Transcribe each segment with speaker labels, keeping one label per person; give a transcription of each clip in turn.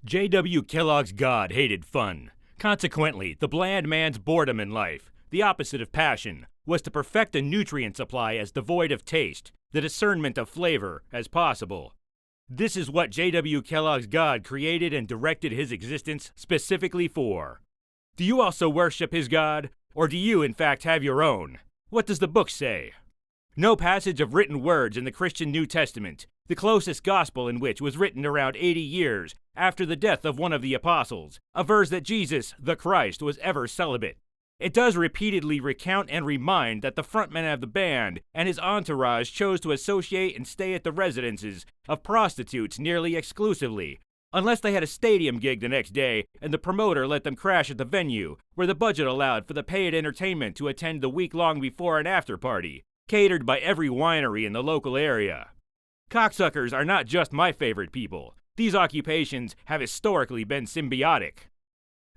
Speaker 1: J.W. Kellogg's God hated fun. Consequently, the bland man's boredom in life, the opposite of passion, was to perfect a nutrient supply as devoid of taste, the discernment of flavor, as possible. This is what J.W. Kellogg's God created and directed his existence specifically for. Do you also worship his God, or do you in fact have your own? What does the book say? No passage of written words in the Christian New Testament, the closest gospel in which was written around 80 years after the death of one of the apostles, avers that Jesus, the Christ, was ever celibate. It does repeatedly recount and remind that the frontman of the band and his entourage chose to associate and stay at the residences of prostitutes nearly exclusively, unless they had a stadium gig the next day and the promoter let them crash at the venue, where the budget allowed for the paid entertainment to attend the week-long before and after party, catered by every winery in the local area. Cocksuckers are not just my favorite people. These occupations have historically been symbiotic.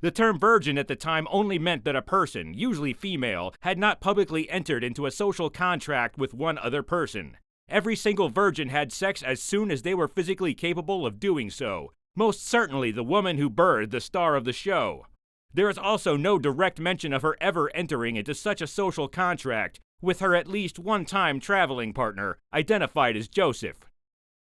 Speaker 1: The term virgin at the time only meant that a person, usually female, had not publicly entered into a social contract with one other person. Every single virgin had sex as soon as they were physically capable of doing so, most certainly the woman who birthed the star of the show. There is also no direct mention of her ever entering into such a social contract with her at least one-time traveling partner, identified as Joseph.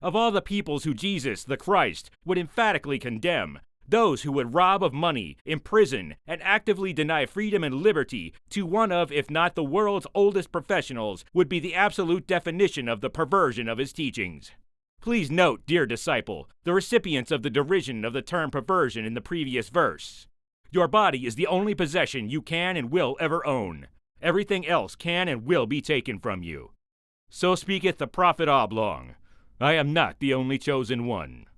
Speaker 1: Of all the peoples who Jesus, the Christ, would emphatically condemn, those who would rob of money, imprison, and actively deny freedom and liberty to one of, if not the world's oldest professionals, would be the absolute definition of the perversion of his teachings. Please note, dear disciple, the recipients of the derision of the term perversion in the previous verse. Your body is the only possession you can and will ever own. Everything else can and will be taken from you. So speaketh the prophet Obblonge. I am not the only chosen one.